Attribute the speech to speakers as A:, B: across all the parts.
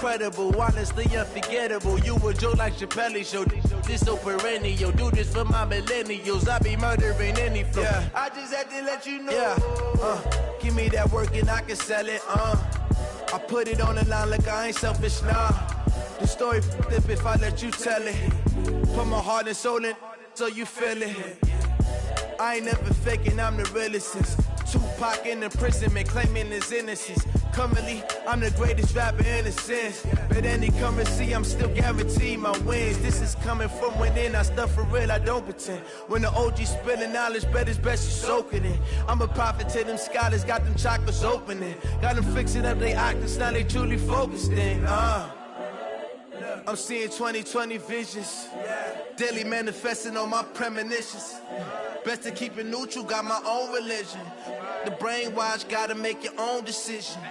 A: incredible, honestly unforgettable. You a joke like Chappelle Show. This so perennial. Do this for my millennials. I be murdering any flow. Yeah. I just had to let you know. Yeah. Give me that work and I can sell it. I put it on the line like I ain't selfish, nah. The story f***ed if I let you tell it. Put my heart and soul in so you feel it. I ain't never faking, I'm the realest since Tupac in imprisonment, claiming his innocence. Currently, I'm the greatest rapper in a sense. But any currency, I'm still guaranteed my wins. This is coming from within, I stuff for real, I don't pretend. When the OG spilling knowledge, bet it's best you soaking it. I'm a prophet to them scholars, got them chakras opening. Got them fixing up they octaves, now they truly focused in. I'm seeing 2020 visions. Daily manifesting on my premonitions. Best to keep it neutral, got my own religion. The brainwash, gotta make your own decision.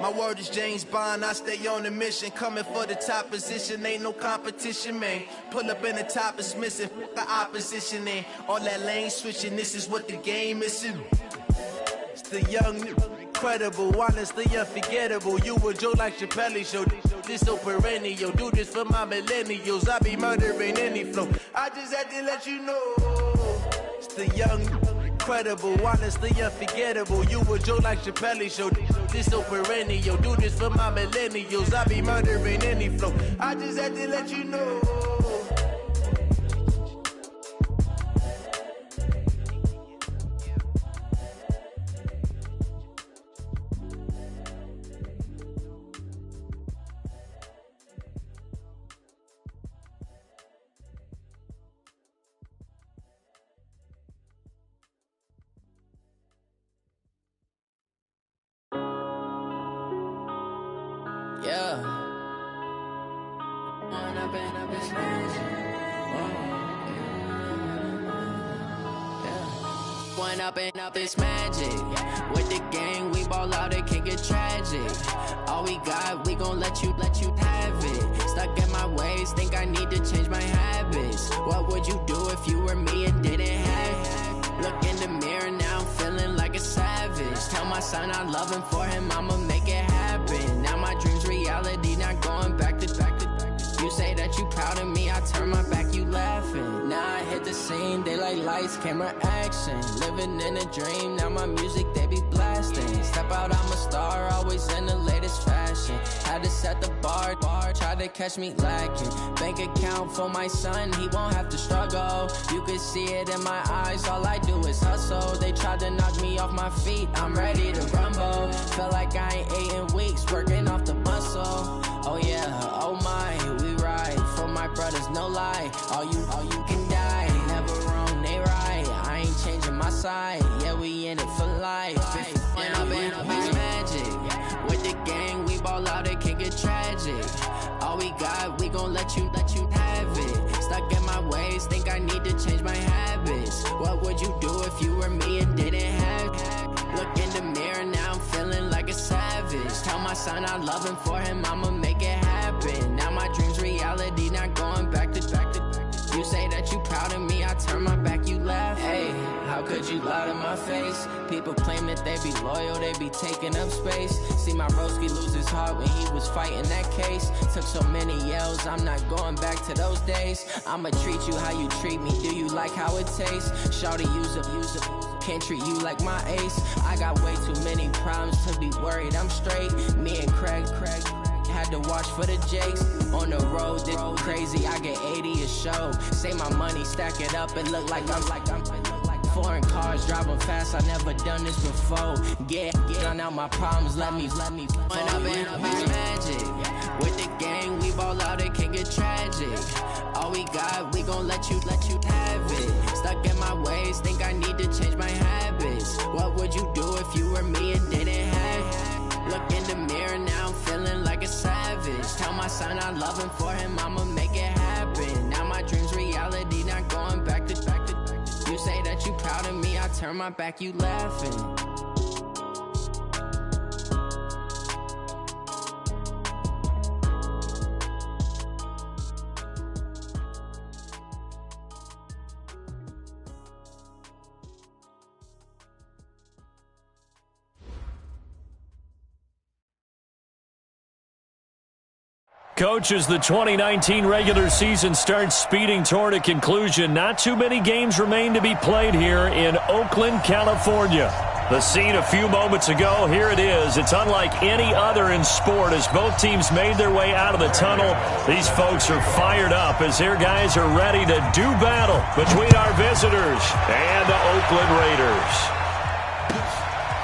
A: My word is James Bond, I stay on the mission. Coming for the top position, ain't no competition, man. Pull up in the top is missing, the opposition in. All that lane switching, this is what the game is. It's the young, incredible, honestly unforgettable. You a joke like Chappelle Show. This so perennial. Do this for my millennials. I be murdering any flow. I just had to let you know. It's the young, incredible, honestly unforgettable. You a joke like Chappelle Show. This so perennial. Do this for my millennials. I be murdering any flow. I just had to let you know.
B: Up this magic. With the gang, we ball out, it can get tragic. All we got, we gon' let you have it. Stuck in my ways, think I need to change my habits. What would you do if you were me and didn't have it? Look in the mirror now, I'm feeling like a savage. Tell my son I love him, for him I'ma make it happen. Now my dream's reality, not going back to. You say that you proud of me, I turn my back, you laughing. Now I hit the scene, daylight lights, camera action. Living in a dream, now my music, they be blasting. Step out, I'm a star, always in the latest fashion. Had to set the bar, try to catch me lacking. Bank account for my son, he won't have to struggle. You can see it in my eyes, all I do is hustle. They tried to knock me off my feet, I'm ready to rumble. Felt like I ain't ate in weeks, working off the muscle. Oh yeah, oh my, we ride for my brothers, no lie. All you can die, never wrong, they right. I ain't changing my side, yeah, we in it for life. When I've been up this magic, with the gang, we ball out, it can get tragic. All we got, we gon' let you have it. Stuck in my ways, think I need to change my habits. What would you do if you were me and didn't have it? Look in the mirror, now I'm feeling like a savage. Tell my son I love him, for him I'ma make it happen. Now my dream's reality, not going back to. You say that you proud of me, I turn my back, you laugh. Hey, how could you lie to my face? People claim that they be loyal, they be taking up space. See my broski lose his heart when he was fighting that case. Took so many yells, I'm not going back to those days. I'ma treat you how you treat me, do you like how it tastes? Shawty, use it, can't treat you like my ace. I got way too many problems to be worried, I'm straight. Me and Craig had to watch for the Jakes. On the road, this crazy, I get 80 a show. Say my money, stack it up, and look like I'm foreign cars, driving fast, I never done this before. Get done out my problems, let me When I've been up this magic. With the gang, we ball out, it can get tragic. All we got, we gon' let you have it. Stuck in my ways, think I need to change my habits. What would you do if you were me and didn't have it? Look in the mirror, now I'm feeling like a savage. Tell my son I love him, for him I'ma make it happen. Now my dream's reality, not going back to. You say that you proud of me, I turn my back, you laughing.
C: Coach, as the 2019 regular season starts speeding toward a conclusion, not too many games remain to be played here in Oakland, California. The scene a few moments ago, here it is. It's unlike any other in sport as both teams made their way out of the tunnel. These folks are fired up as their guys are ready to do battle between our visitors and the Oakland Raiders.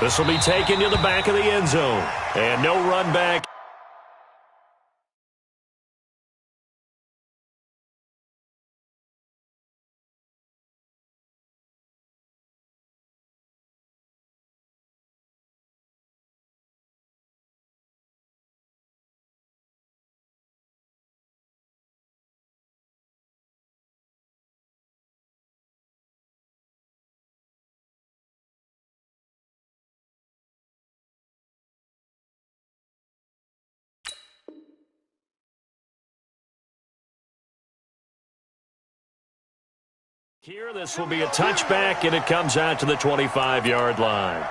C: This will be taken to the back of the end zone, and no run back. Here, this will be a touchback, and it comes out to the 25-yard line.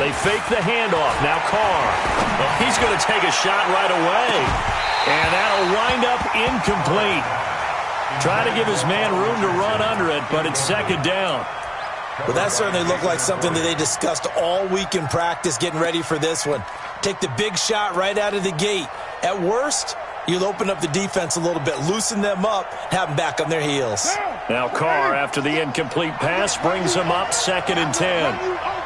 C: They fake the handoff. Now Carr. Oh, he's going to take a shot right away. And that'll wind up incomplete. Try to give his man room to run under it, but it's second down.
D: Well, that certainly looked like something that they discussed all week in practice getting ready for this one. Take the big shot right out of the gate. At worst, you'll open up the defense a little bit, loosen them up, have them back on their heels.
C: Now Carr, after the incomplete pass, brings them up 2nd and 10.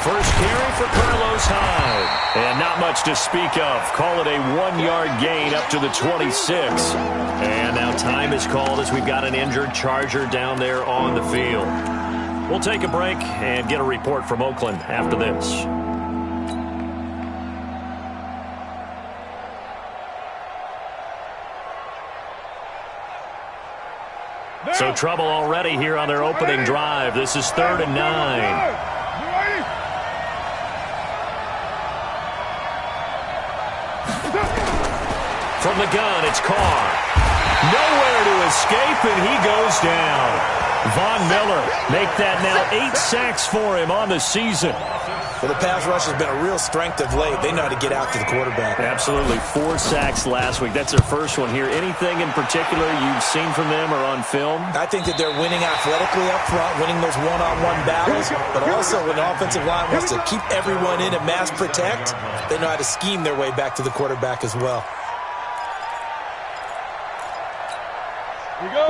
C: First carry for Carlos Hyde. And not much to speak of. Call it a 1-yard gain up to the 26. And now time is called as we've got an injured Charger down there on the field. We'll take a break and get a report from Oakland after this. So trouble already here on their opening drive. This is 3rd and 9. From the gun, it's Carr. Nowhere to escape, and he goes down. Von Miller make that now 8 sacks for him on the season.
D: Well, the pass rush has been a real strength of late. They know how to get out to the quarterback.
C: Absolutely. 4 sacks last week. That's their first one here. Anything in particular you've seen from them or on film?
D: I think that they're winning athletically up front, winning those one-on-one battles, but also when the offensive line wants to keep everyone in and mass protect, they know how to scheme their way back to the quarterback as well.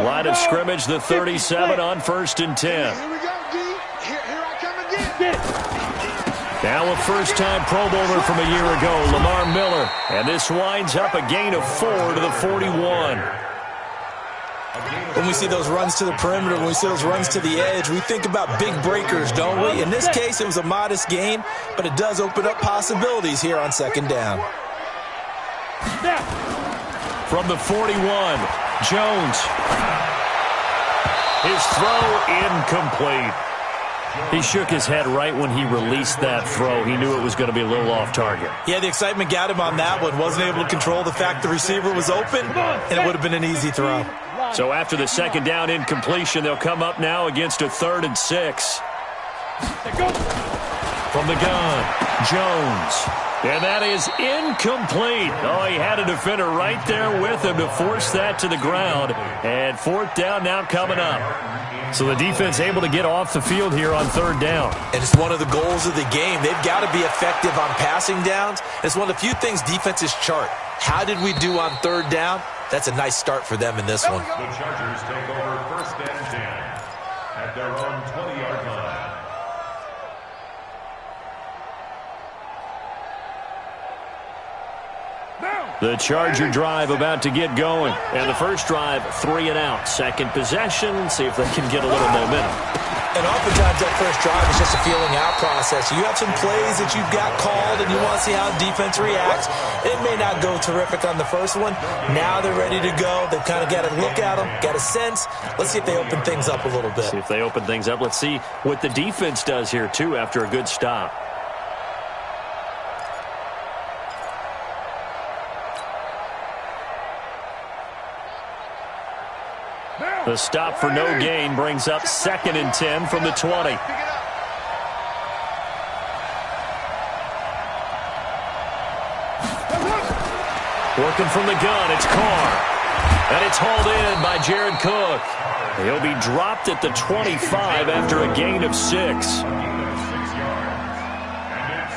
C: Line of scrimmage, the 37 on 1st and 10.
E: Here we go, D. Here I come again.
C: Now a first-time Pro Bowler from a year ago, Lamar Miller. And this winds up a gain of 4 to the 41.
D: When we see those runs to the perimeter, when we see those runs to the edge, we think about big breakers, don't we? In this case, it was a modest gain, but it does open up possibilities here on 2nd down.
C: From the 41, Jones. His throw incomplete. He shook his head right when he released that throw. He knew it was going to be a little off target.
D: Yeah, the excitement got him on that one. Wasn't able to control the fact the receiver was open, and it would have been an easy throw.
C: So after the 2nd down incompletion, they'll come up now against a 3rd and 6. From the gun, Jones. And that is incomplete. Oh, he had a defender right there with him to force that to the ground. And 4th down now coming up. So the defense able to get off the field here on 3rd down.
D: And it's one of the goals of the game. They've got to be effective on passing downs. It's one of the few things defenses chart. How did we do on 3rd down? That's a nice start for them in this one.
F: The Chargers take over 1st and 10 at their own 20-yard line.
C: The Charger drive about to get going. And the first drive, 3 and out. Second possession, see if they can get a little momentum.
D: And oftentimes that first drive is just a feeling out process. You have some plays that you've got called and you want to see how defense reacts. It may not go terrific on the first one. Now they're ready to go. They've kind of got to look at them, got a sense. Let's see if they open things up a little bit.
C: See if they open things up. Let's see what the defense does here, too, after a good stop. The stop for no gain brings up 2nd and 10 from the 20. Working from the gun, it's Carr. And it's hauled in by Jared Cook. He'll be dropped at the 25 after a gain of 6.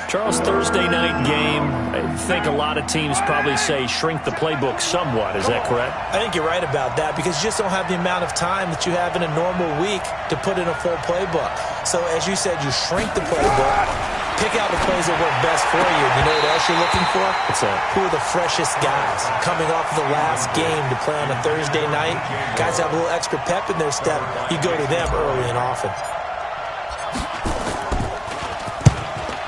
C: Charles, Thursday night game, I think a lot of teams probably say shrink the playbook somewhat. Is that correct?
D: I think you're right about that because you just don't have the amount of time that you have in a normal week to put in a full playbook. So as you said, you shrink the playbook, pick out the plays that work best for you. You know what else you're looking for?
C: What's that?
D: Who are the freshest guys coming off of the last game to play on a Thursday night? Guys have a little extra pep in their step. You go to them early and often.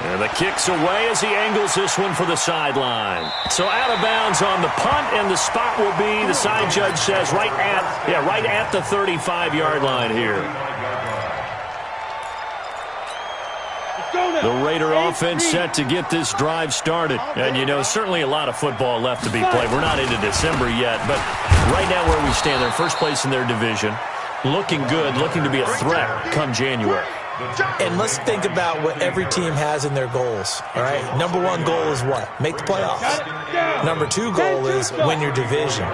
C: And the kick's away as he angles this one for the sideline. So out of bounds on the punt, and the spot will be, the side judge says, right at the 35-yard line here. The Raider offense set to get this drive started. And, you know, certainly a lot of football left to be played. We're not into December yet, but right now where we stand, they're first place in their division. Looking good, looking to be a threat come January.
D: And let's think about what every team has in their goals, all right? Number 1 goal is what? Make the playoffs. Number 2 goal is win your division.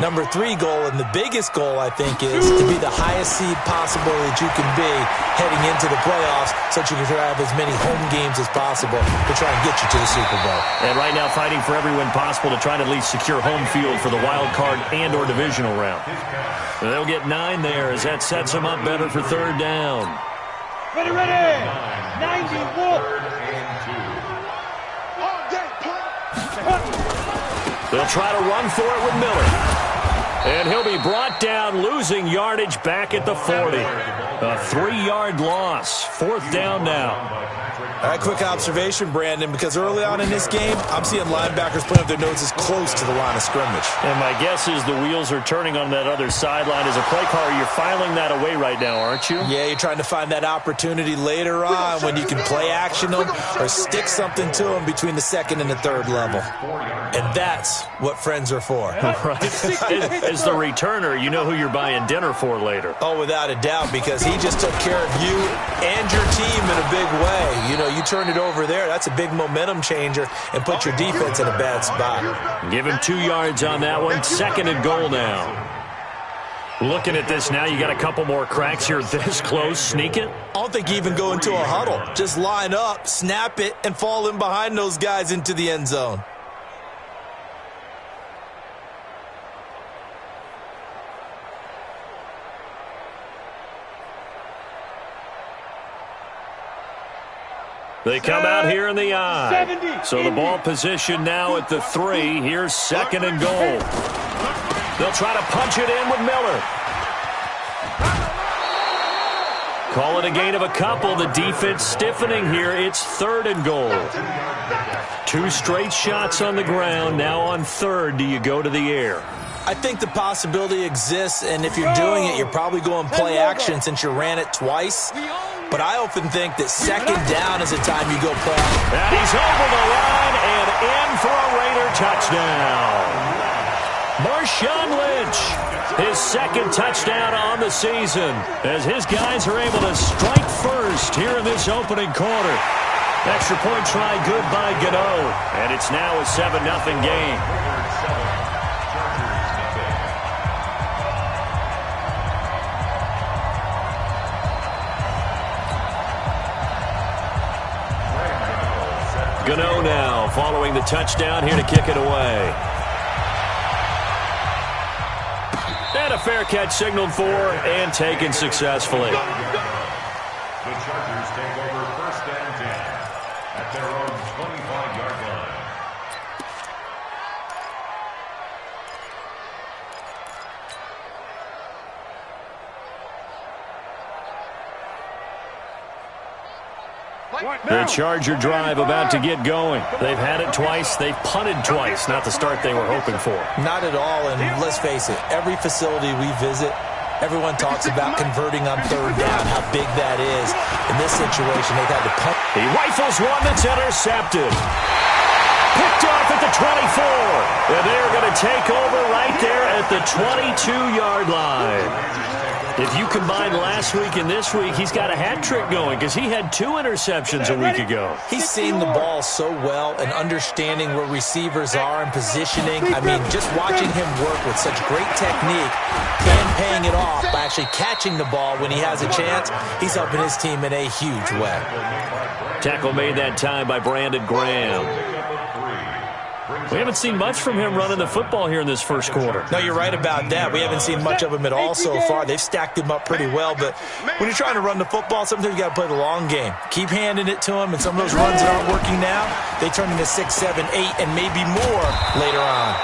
D: Number 3 goal, and the biggest goal, I think, is to be the highest seed possible that you can be heading into the playoffs so that you can have as many home games as possible to try and get you to the Super Bowl.
C: And right now fighting for every win possible to try to at least secure home field for the wild card and or divisional round. And they'll get 9 there as that sets them up better for 3rd down.
E: Ready, 91.
C: They'll try to run for it with Miller. And he'll be brought down, losing yardage back at the 40. A 3-yard loss. 4th down now.
D: All right, quick observation, Brandon, because early on in this game, I'm seeing linebackers putting up their noses close to the line of scrimmage.
C: And my guess is the wheels are turning on that other sideline. As a play caller, you're filing that away right now, aren't you?
D: Yeah, you're trying to find that opportunity later on when you can play action them or stick something to them between the 2nd and the 3rd level. And that's what friends are for.
C: Right. As the returner, you know who you're buying dinner for later.
D: Oh, without a doubt, because he just took care of you and your team in a big way. You know, you turn it over there, that's a big momentum changer and put your defense in a bad spot.
C: Give him 2 yards on that one. 2nd and goal now. Looking at this now, you got a couple more cracks here this close. Sneak it?
D: I don't think you even go into a huddle. Just line up, snap it, and fall in behind those guys into the end zone.
C: They come out here in the eye. So the ball position now at the 3. Here's 2nd and goal. They'll try to punch it in with Miller. Call it a gain of a couple. The defense stiffening here. It's 3rd and goal. 2 straight shots on the ground. Now on 3rd, do you go to the air?
D: I think the possibility exists, and if you're doing it, you're probably going play action since you ran it twice. But I often think that 2nd down is the time you go play.
C: And he's over the line and in for a Raider touchdown. Marshawn Lynch, his 2nd touchdown on the season, as his guys are able to strike first here in this opening quarter. Extra point try good by Gano, and it's now a 7-0 game. Gano now following the touchdown here to kick it away. And a fair catch signaled for and taken successfully.
F: The Chargers take over 1st and 10 at their own 25-yard line.
C: The Charger drive about to get going. They've had it twice. They've punted twice. Not the start they were hoping for.
D: Not at all, and let's face it, every facility we visit, everyone talks about converting on third down, how big that is. In this situation, they've had to punt.
C: He rifles one that's intercepted. Picked off at the 24. And they're going to take over right there at the 22-yard line. If you combine last week and this week, he's got a hat trick going because he had 2 interceptions a week ago.
D: He's seeing the ball so well and understanding where receivers are and positioning. I mean, just watching him work with such great technique and paying it off by actually catching the ball when he has a chance, he's helping his team in a huge way.
C: Tackle made that time by Brandon Graham. We haven't seen much from him running the football here in this first quarter.
D: No, you're right about that. We haven't seen much of him at all so far. They've stacked him up pretty well, but when you're trying to run the football, sometimes you got to play the long game. Keep handing it to him, and some of those runs that aren't working now, they turn into 6, 7, 8, and maybe more later on.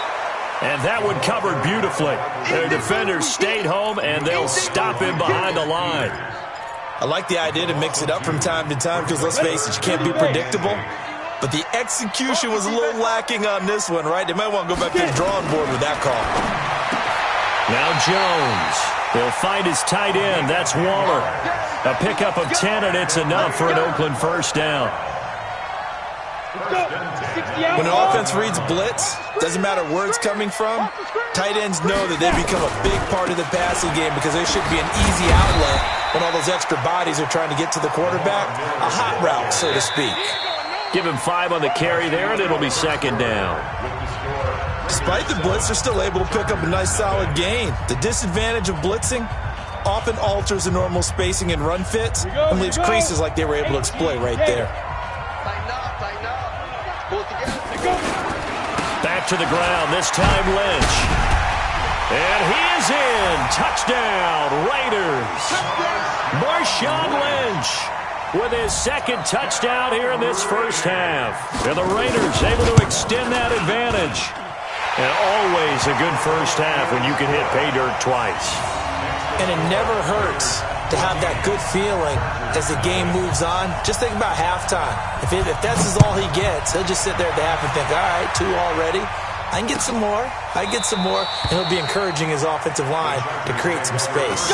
C: And that one covered beautifully. Their defenders stayed home, and they'll stop him behind the line.
D: I like the idea to mix it up from time to time because, let's face it, you can't be predictable. But the execution was a little lacking on this one, right? They might want to go back to the drawing board with that call.
C: Now Jones. They'll find his tight end. That's Waller. A pickup of 10, and it's enough for an Oakland first down.
D: When an offense reads blitz, doesn't matter where it's coming from, tight ends know that they become a big part of the passing game because there should be an easy outlet when all those extra bodies are trying to get to the quarterback. A hot route, so to speak.
C: Give him 5 on the carry there, and it'll be second down.
D: Despite the blitz, they're still able to pick up a nice, solid gain. The disadvantage of blitzing often alters the normal spacing and run fits and leaves creases like they were able to exploit right there.
C: Back to the ground, this time Lynch. And he is in. Touchdown, Raiders. Marshawn Lynch with his second touchdown here in this first half. And the Raiders able to extend that advantage. And always a good first half when you can hit pay dirt twice.
D: And it never hurts to have that good feeling as the game moves on. Just think about halftime. If that's all he gets, he'll just sit there at the half and think, all right, 2 already. I can get some more. I can get some more. And he'll be encouraging his offensive line to create some space.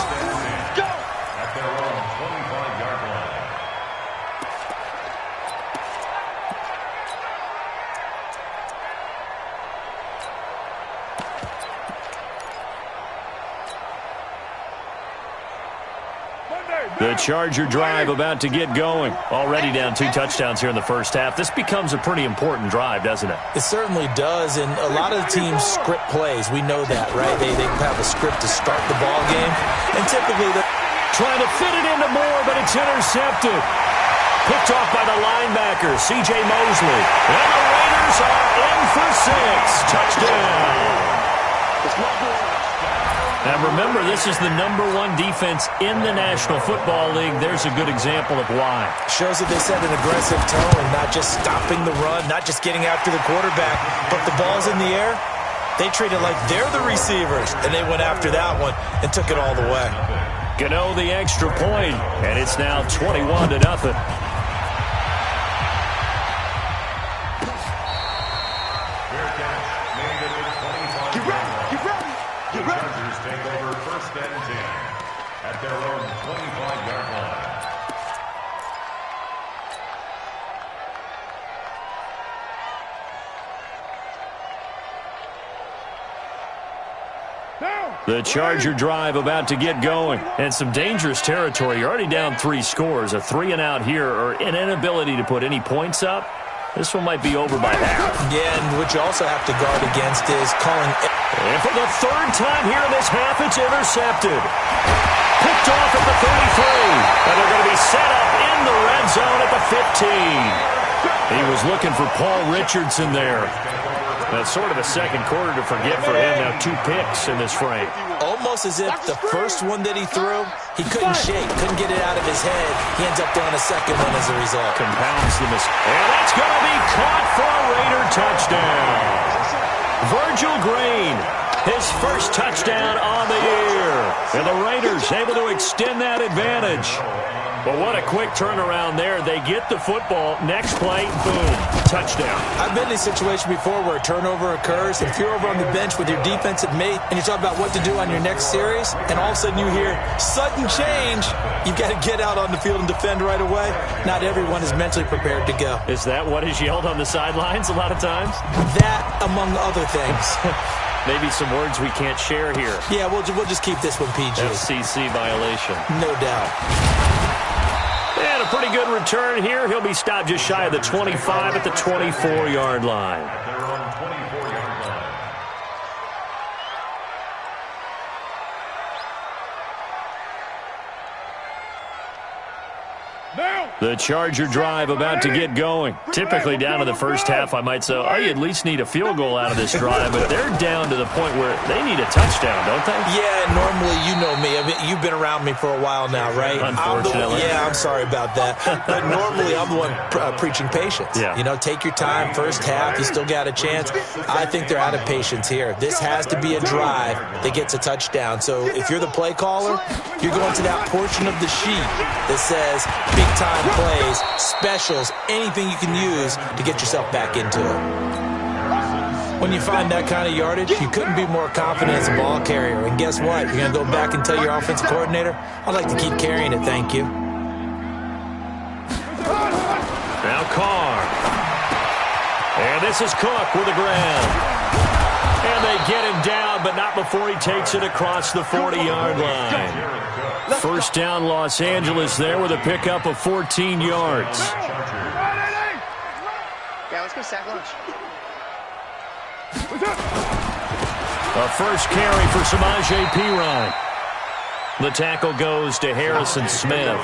C: The Charger drive about to get going. Already down 2 touchdowns here in the first half. This becomes a pretty important drive, doesn't it?
D: It certainly does, and a lot of the teams script plays. We know that, right? They have a script to start the ball game, and typically they're
C: trying to fit it into Moore, but it's intercepted. Picked off by the linebacker, C.J. Mosley. And the Raiders are in for 6. Touchdown. Now remember, this is the #1 defense in the National Football League. There's a good example of why.
D: Shows that they set an aggressive tone, not just stopping the run, not just getting after the quarterback, but the ball's in the air. They treat it like they're the receivers, and they went after that one and took it all the way.
C: Gano the extra point, and it's now 21-0.
F: At their own 25-yard line.
C: The Charger drive about to get going. And some dangerous territory. You're already down 3 scores. A 3-and-out here, or an inability to put any points up. This one might be over by half.
D: Yeah, and what you also have to guard against is calling.
C: And for the 3rd time here in this half, it's intercepted. Picked off at the 33. And they're going to be set up in the red zone at the 15. He was looking for Paul Richardson there. That's sort of a second quarter to forget for him. Now 2 picks in this frame.
D: Almost as if the first one that he threw, he couldn't shake, couldn't get it out of his head. He ends up throwing a second one as a result.
C: Compounds the mistake. And that's going to be caught for a Raider touchdown. Virgil Green, his first touchdown on the year. And the Raiders able to extend that advantage. Well, what a quick turnaround there. They get the football. Next play, boom, touchdown.
D: I've been in a situation before where a turnover occurs, and if you're over on the bench with your defensive mate and you're talking about what to do on your next series, and all of a sudden you hear sudden change, you've got to get out on the field and defend right away. Not everyone is mentally prepared to go.
C: Is that what is yelled on the sidelines a lot of times?
D: That, among other things.
C: Maybe some words we can't share here.
D: Yeah, we'll just keep this one PG.
C: FCC violation.
D: No doubt.
C: And a pretty good return here. He'll be stopped just shy of the 25 at the 24-yard line.
F: At their own 24-yard line.
C: The Charger drive about to get going. Typically down to the first half, I might say, oh, you at least need a field goal out of this drive, but they're down to the point where they need a touchdown, don't they?
D: Yeah, normally, you know me. I mean, you've been around me for a while now, right?
C: Unfortunately.
D: I'm sorry about that. But normally, I'm the one preaching patience.
C: Yeah.
D: You know, take your time, first half, you still got a chance. I think they're out of patience here. This has to be a drive that gets a touchdown. So if you're the play caller, you're going to that portion of the sheet that says big-time plays, specials, anything you can use to get yourself back into it. When you find that kind of yardage, you couldn't be more confident as a ball carrier. And guess what? You're going to go back and tell your offensive coordinator, I'd like to keep carrying it, thank you.
C: Now Carr. And this is Cook with the grab. And they get him down, but not before he takes it across the 40-yard line. First down, Los Angeles there with a pickup of 14 yards.
G: Yeah, let's go sack lunch.
C: A first carry for Samaje Perine. The tackle goes to Harrison Smith.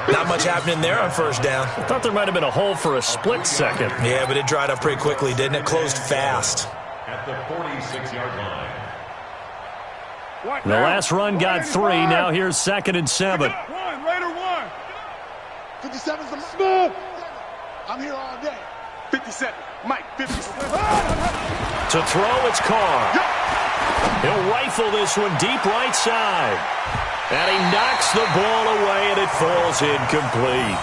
D: Not much happening there on first down.
C: I thought there might have been a hole for a split second.
D: Yeah, but it dried up pretty quickly, didn't it? Closed fast.
F: At the 46-yard line.
C: The last run got 3. Now here's 2nd and 7.
E: Raider 1.
G: 57's the Smith. I'm here all day. 57. Mike, 57.
C: To throw, it's Carr. He'll rifle this one deep right side. And he knocks the ball away, and it falls incomplete.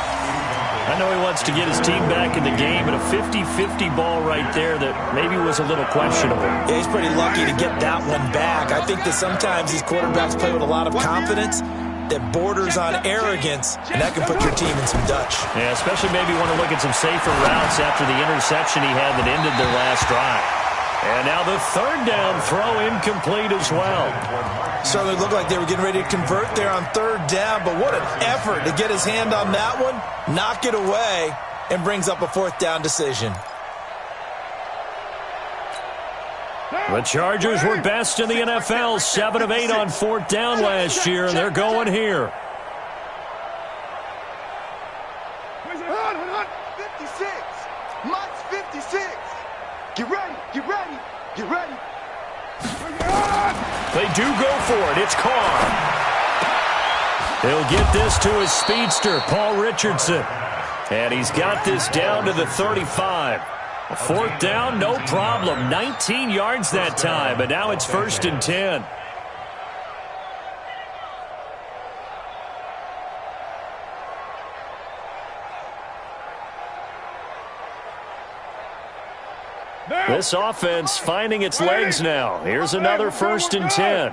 C: I know he wants to get his team back in the game, but a 50-50 ball right there that maybe was a little questionable.
D: Yeah, he's pretty lucky to get that one back. I think that sometimes these quarterbacks play with a lot of confidence that borders on arrogance, and that can put your team in some Dutch.
C: Yeah, especially maybe want to look at some safer routes after the interception he had that ended their last drive. And now the third down throw incomplete as well.
D: Certainly looked like they were getting ready to convert there on third down, but what an effort to get his hand on that one, knock it away, and brings up a fourth down decision.
C: The Chargers were best in the NFL, 7 of 8 on fourth down last year, and they're going here.
G: 56. Mike's 56. Get ready, get ready, get ready.
C: They do go for it. It's Carr. He'll get this to his speedster, Paul Richardson. And he's got this down to the 35. A fourth down, no problem. 19 yards that time, but now it's 1st and 10. This offense finding its legs now. Here's another 1st and 10.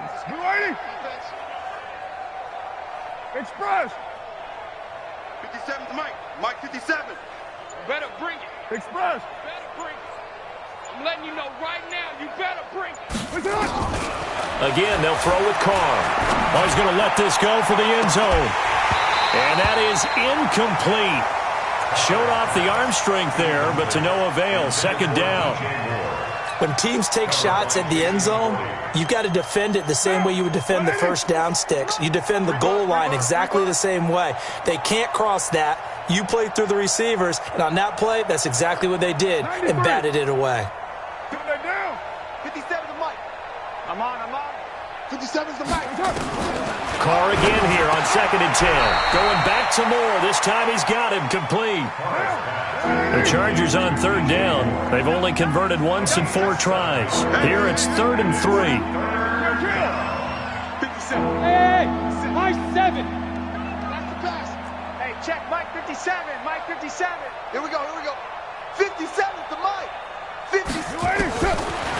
E: Express.
G: 57's Mike. Mike 57.
H: Better bring it.
E: Express.
H: Better bring it. I'm letting you know right now, you better bring it.
C: Again, they'll throw with Carr. Oh, he's going to let this go for the end zone. And that is incomplete. Showed off the arm strength there, but to no avail. 2nd down.
D: When teams take shots at the end zone, you've got to defend it the same way you would defend the first down sticks. You defend the goal line exactly the same way. They can't cross that. You play through the receivers, and on that play, that's exactly what they did and batted it away.
G: 57's Mike. I'm on. 57's the Mike.
C: Carr again here on 2nd and 10. Going back to Moore. This time he's got him complete. The Chargers on 3rd down. They've only converted once in 4 tries. Here it's 3rd and 3.
E: 57. Hey, Mike 7.
H: check. Mike 57. Mike 57.
G: Here we go. 57's the Mike. 57.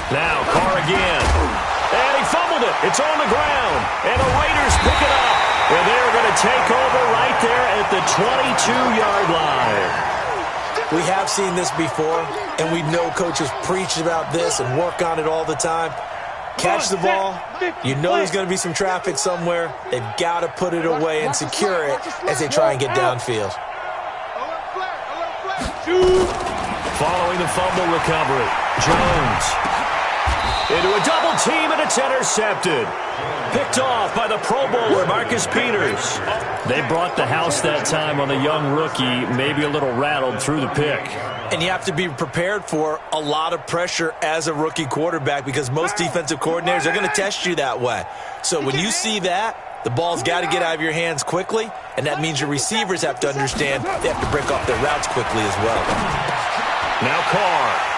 C: Now Carr again. And he fumbled it. It's on the ground. And the Raiders pick it up. And they're going to take over right there at the 22-yard line.
D: We have seen this before, and we know coaches preach about this and work on it all the time. Catch the ball. You know there's going to be some traffic somewhere. They've got to put it away and secure it as they try and get downfield.
C: Following the fumble recovery, Jones into a double team, and it's intercepted. Picked off by the Pro Bowler, Marcus Peters. They brought the house that time on the young rookie, maybe a little rattled through the pick.
D: And you have to be prepared for a lot of pressure as a rookie quarterback because most defensive coordinators are going to test you that way. So when you see that, the ball's got to get out of your hands quickly, and that means your receivers have to understand they have to break off their routes quickly as well.
C: Now Carr.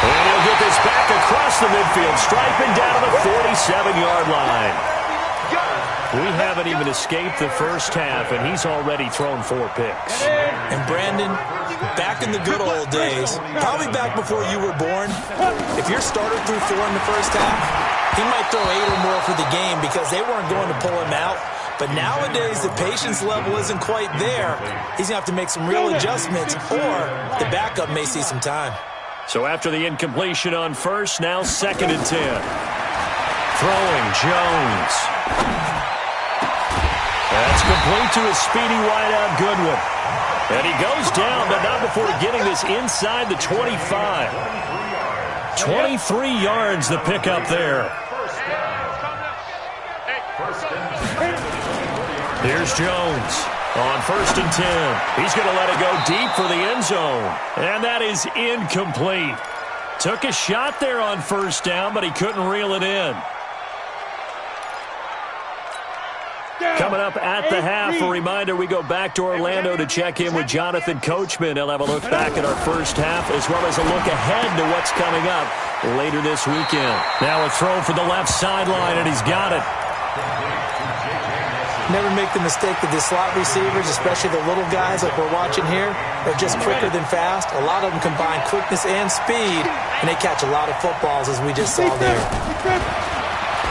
C: And he'll get this back across the midfield, striping down to the 47-yard line. We haven't even escaped the first half, and he's already thrown 4 picks.
D: And Brandon, back in the good old days, probably back before you were born, if your starter threw 4 in the first half, he might throw 8 or more for the game because they weren't going to pull him out. But nowadays, the patience level isn't quite there. He's going to have to make some real adjustments, or the backup may see some time.
C: So after the incompletion on first, now 2nd and 10. Throwing, Jones. That's complete to a speedy wideout Goodwin. And he goes down, but not before getting this inside the 25. 23 yards the pickup there. Here's Jones on 1st and 10. He's going to let it go deep for the end zone. And that is incomplete. Took a shot there on 1st down, but he couldn't reel it in. Coming up at the half, a reminder, we go back to Orlando to check in with Jonathan Coachman. He'll have a look back at our first half as well as a look ahead to what's coming up later this weekend. Now a throw for the left sideline, and he's got it.
D: Never make the mistake that the slot receivers, especially the little guys like we're watching here, are just quicker than fast. A lot of them combine quickness and speed, and they catch a lot of footballs as we just saw there.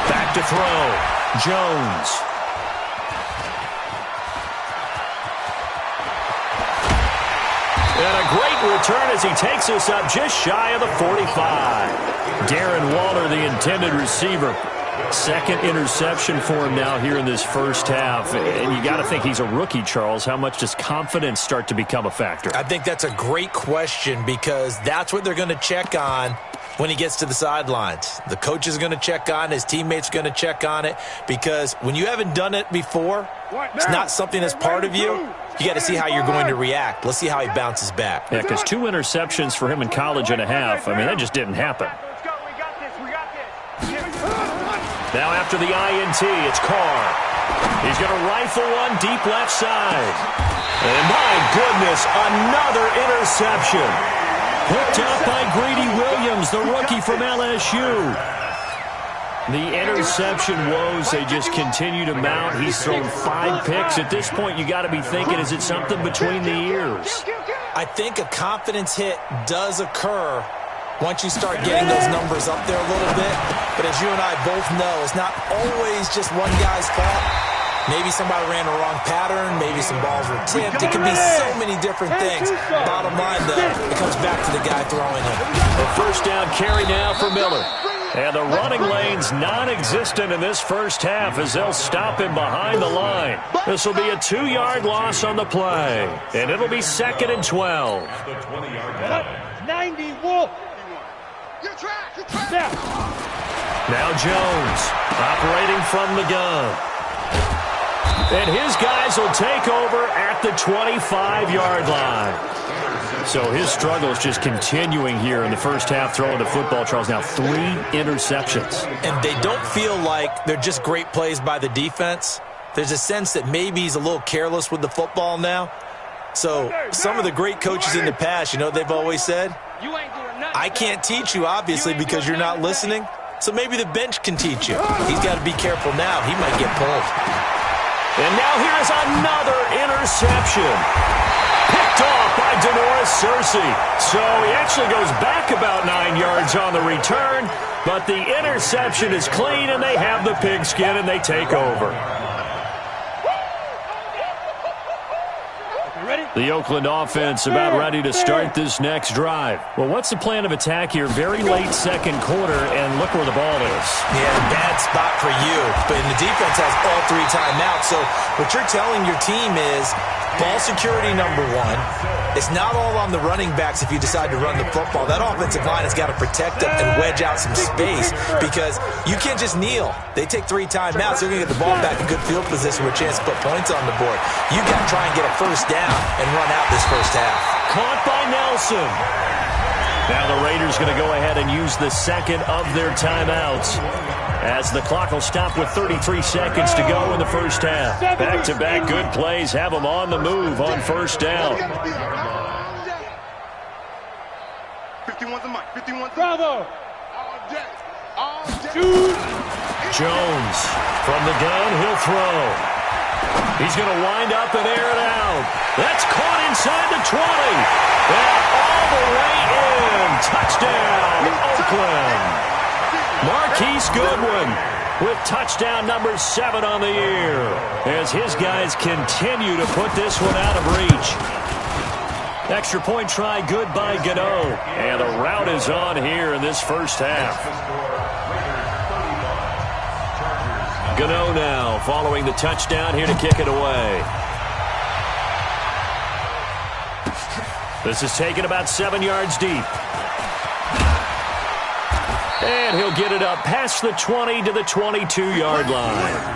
C: Back to throw. Jones. And a great return as he takes us up just shy of the 45. Darren Waller, the intended receiver. 2nd interception for him now here in this first half. And you got to think he's a rookie, Charles. How much does confidence start to become a factor?
D: I think that's a great question because that's what they're going to check on when he gets to the sidelines. The coach is going to check on it. His teammates are going to check on it because when you haven't done it before, it's not something that's part of you. You got to see how you're going to react. Let's see how he bounces back.
C: Yeah, because 2 interceptions for him in college and a half. I mean, that just didn't happen. Now after the INT, it's Carr. He's going to rifle one deep left side. And my goodness, another interception. Picked up by Greedy Williams, the rookie from LSU. The interception woes, they just continue to mount. He's thrown 5 picks. At this point, you got to be thinking, is it something between the ears?
D: I think a confidence hit does occur once you start getting those numbers up there a little bit. But as you and I both know, it's not always just one guy's fault. Maybe somebody ran a wrong pattern. Maybe some balls were tipped. It can be so many different things. Bottom line, though, it comes back to the guy throwing it.
C: A 1st down carry now for Miller. And the running lane's non-existent in this first half as they'll stop him behind the line. This will be a 2-yard loss on the play. And it'll be 2nd and 12.
H: 90 Wolf.
C: Now Jones operating from the gun. And his guys will take over at the 25-yard line. So his struggle is just continuing here in the first half, throwing the football, Charles. Now 3 interceptions.
D: And they don't feel like they're just great plays by the defense. There's a sense that maybe he's a little careless with the football now. So some of the great coaches in the past, you know, they've always said, I can't teach you, obviously, because you're not listening. So maybe the bench can teach you. He's got to be careful now. He might get pulled.
C: And now here's another interception. Picked off by Denoris Cersei. So he actually goes back about 9 yards on the return, but the interception is clean, and they have the pigskin, and they take over. The Oakland offense about ready to start this next drive. Well, what's the plan of attack here? Very late second quarter, and look where the ball is.
D: Yeah, bad spot for you. But the defense has all 3 timeouts. So what you're telling your team is ball security number 1. It's not all on the running backs if you decide to run the football. That offensive line has got to protect them and wedge out some space because you can't just kneel. They take 3 timeouts. They're going to get the ball back in good field position with a chance to put points on the board. You got to try and get a first down and run out this first half.
C: Caught by Nelson. Now the Raiders going to go ahead and use the second of their timeouts, as the clock will stop with 33 seconds to go in the first half. Back-to-back good plays have them on the move on first down.
G: 51's a mic. 51's a
E: Bravo.
G: all day. All day.
C: Jones from the gun, he'll throw. He's going to wind up and air it out. That's caught inside the 20. And all the way in. Touchdown, Oakland. Marquise Goodwin with touchdown number 7 on the year, as his guys continue to put this one out of reach. Extra point try good by Gano. And a rout is on here in this first half. Gano now following the touchdown here to kick it away. This is taken about 7 yards deep. And he'll get it up past the 20 to the 22-yard line.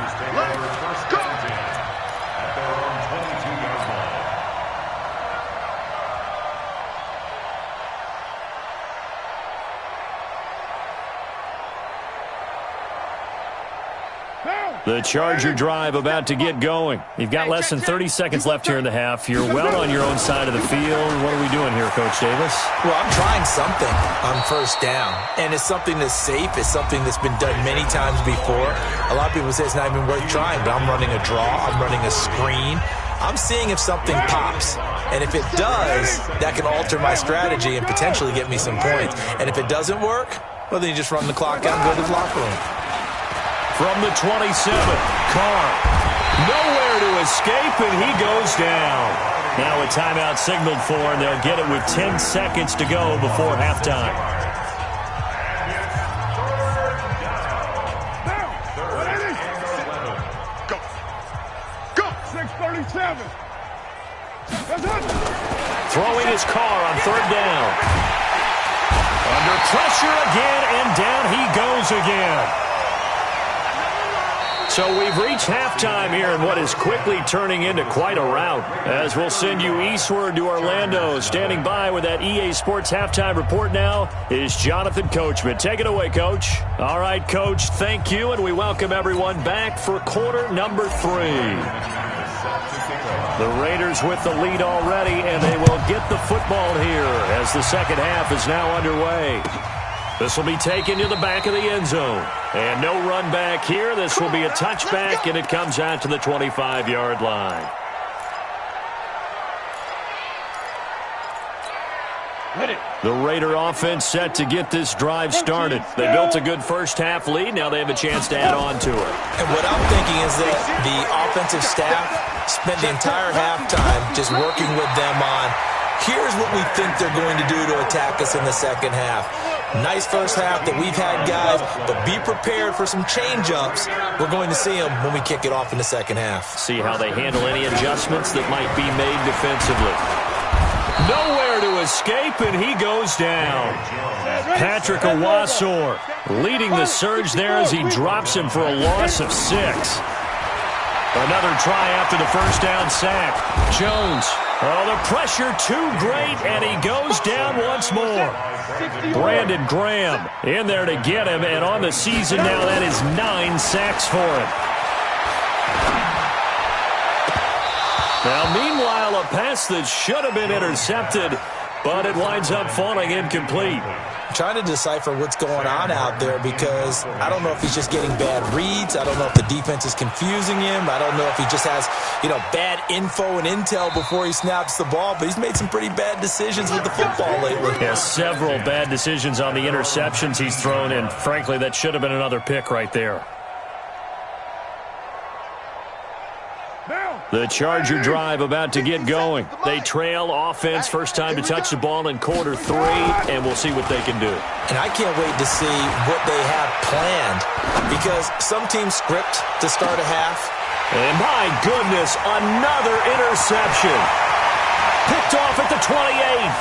C: The Charger drive about to get going. You've got less than 30 seconds left here in the half. You're well on your own side of the field. What are we doing here, Coach Davis?
D: Well, I'm trying something on first down, and it's something that's safe. It's something that's been done many times before. A lot of people say it's not even worth trying, but I'm running a draw. I'm running a screen. I'm seeing if something pops, and if it does, that can alter my strategy and potentially get me some points. And if it doesn't work, well, then you just run the clock out and go to the locker room.
C: From the 27, Carr. Nowhere to escape, and he goes down. Now a timeout signaled for, and they'll get it with 10 seconds to go before halftime.
G: Go. Go. 6:37.
C: Throwing his Carr on third down. Under pressure again, and down he goes again. So we've reached halftime here in what is quickly turning into quite a rout, as we'll send you eastward to Orlando. Standing by with that EA Sports halftime report now is Jonathan Coachman. Take it away, Coach. All right, Coach, thank you, and we welcome everyone back for quarter number 3. The Raiders with the lead already, and they will get the football here as the second half is now underway. This will be taken to the back of the end zone. And no run back here. This will be a touchback, and it comes out to the 25-yard line. The Raider offense set to get this drive started. They built a good first half lead. Now they have a chance to add on to it.
D: And what I'm thinking is that the offensive staff spent the entire halftime just working with them on, here's what we think they're going to do to attack us in the second half. Nice first half that we've had, guys, but be prepared for some change-ups. We're going to see them when we kick it off in the second half.
C: See how they handle any adjustments that might be made defensively. Nowhere to escape, and he goes down. Patrick Owasor leading the surge there as he drops him for a loss of 6. Another try after the first down sack. Jones. Oh, the pressure too great, and he goes down once more. Brandon Graham in there to get him, and on the season now, that is 9 sacks for him. Now, meanwhile, a pass that should have been intercepted but it winds up falling incomplete.
D: I'm trying to decipher what's going on out there because I don't know if he's just getting bad reads. I don't know if the defense is confusing him. I don't know if he just has, bad info and intel before he snaps the ball, but he's made some pretty bad decisions with the football lately.
C: Yeah, several bad decisions on the interceptions he's thrown, and frankly, that should have been another pick right there. The Charger drive about to get going. They trail offense, first time to touch the ball in quarter 3, and we'll see what they can do.
D: And I can't wait to see what they have planned because some teams script to start a half.
C: And my goodness, another interception. Picked off at the 28th.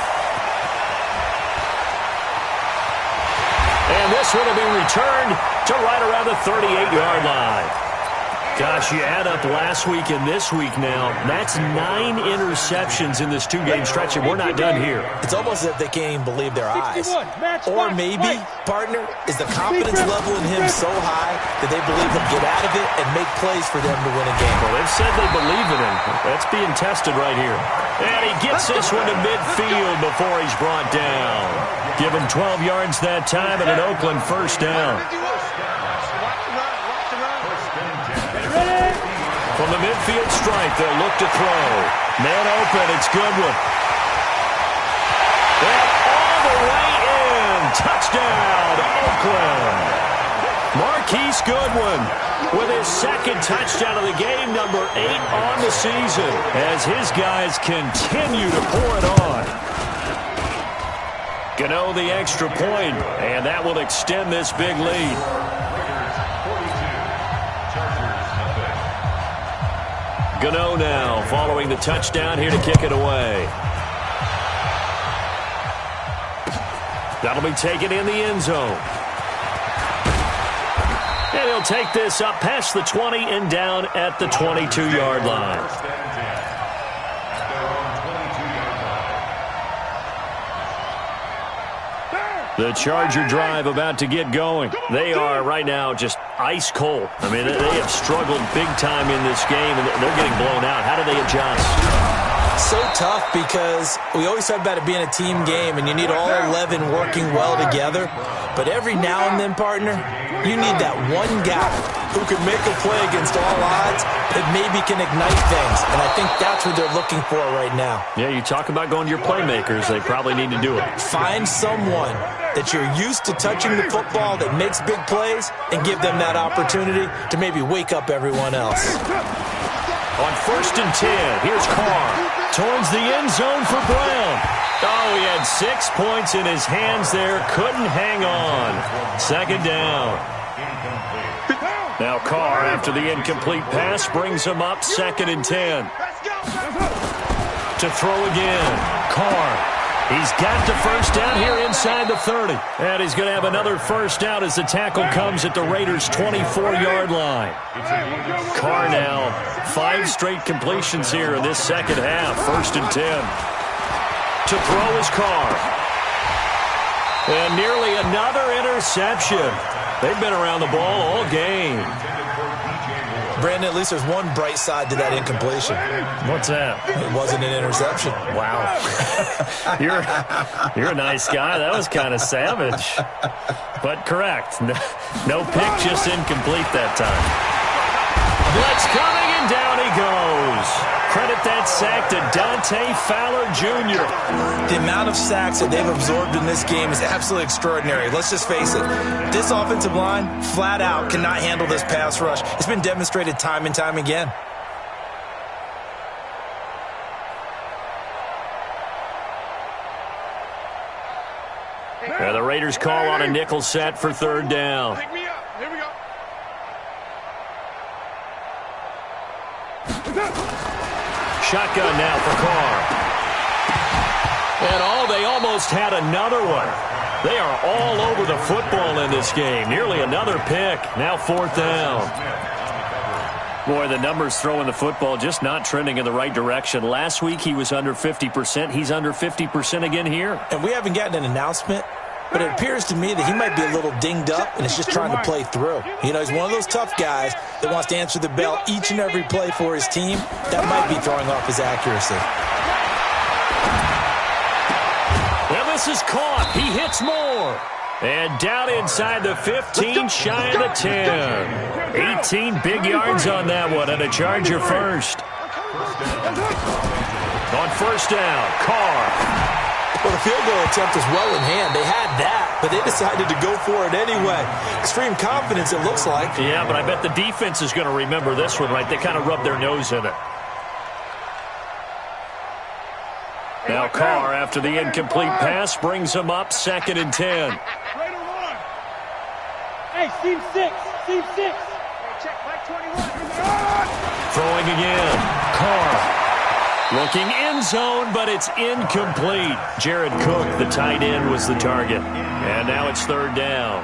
C: And this one will be returned to right around the 38-yard line. Gosh, you add up last week and this week now, that's 9 interceptions in this 2-game stretch, and we're not done here.
D: It's almost as if they can't even believe their eyes. Or maybe, partner, is the confidence level in him so high that they believe he'll get out of it and make plays for them to win a game.
C: Well, they've said they believe in him. That's being tested right here. And he gets this one to midfield before he's brought down. Give him 12 yards that time and an Oakland first down. From the midfield stripe, they'll look to throw. Man open, it's Goodwin. And all the way in. Touchdown, Oakland. Marquise Goodwin with his second touchdown of the game, number 8 on the season, as his guys continue to pour it on. Gano the extra point, and that will extend this big lead. Gano now following the touchdown here to kick it away. That'll be taken in the end zone. And he'll take this up past the 20 and down at the 22-yard line. The Charger drive about to get going. They are right now just ice cold. I mean, they have struggled big time in this game, and they're getting blown out. How do they adjust?
D: So tough because we always talk about it being a team game, and you need all 11 working well together. But every now and then, partner, you need that one guy who can make a play against all odds that maybe can ignite things. And I think that's what they're looking for right now.
C: Yeah, you talk about going to your playmakers. They probably need to do it.
D: Find someone that you're used to touching the football that makes big plays and give them that opportunity to maybe wake up everyone else.
C: On 1st and 10, here's Carr. Towards the end zone for Brown. Oh, he had 6 points in his hands there. Couldn't hang on. Second down. Now Carr, after the incomplete pass, brings him up 2nd and 10. To throw again. Carr. He's got the first down here inside the 30. And he's going to have another first down as the tackle comes at the Raiders' 24-yard line. Carr now, 5 straight completions here in this second half. 1st and 10. To throw is Carr. And nearly another interception. They've been around the ball all game.
D: Brandon, at least there's one bright side to that incompletion.
C: What's that?
D: It wasn't an interception.
C: Wow. You're a nice guy. That was kind of savage. But correct. No pick, just incomplete that time. Blitz coming, and down he goes. Credit that sack to Dante Fowler Jr.
D: The amount of sacks that they've absorbed in this game is absolutely extraordinary. Let's just face it. This offensive line, flat out, cannot handle this pass rush. It's been demonstrated time and time again.
C: The Raiders call on a nickel set for 3rd down.
H: Pick me up. Here we go.
C: Shotgun now for Carr. And they almost had another one. They are all over the football in this game. Nearly another pick. Now 4th down. Boy, the numbers throwing the football just not trending in the right direction. Last week he was under 50%. He's under 50% again here.
D: And we haven't gotten an announcement, but it appears to me that he might be a little dinged up and is just trying to play through. You know, he's one of those tough guys that wants to answer the bell each and every play for his team. That might be throwing off his accuracy.
C: this is caught. He hits more. And down inside the 15, shy of the 10. 18 big yards on that one, and a Charger first. On first down, Carr.
D: Well, the field goal attempt was well in hand. They had that, but they decided to go for it anyway. Extreme confidence, it looks like.
C: Yeah, but I bet the defense is going to remember this one, right? They kind of rubbed their nose in it. Now Carr, after the incomplete pass, brings him up 2nd and 10.
E: Hey, Steve 6. Steve 6. Hey, check, Mike 21.
C: Throwing again. Carr. Looking end zone, but it's incomplete. Jared Cook, the tight end, was the target. And now it's 3rd down.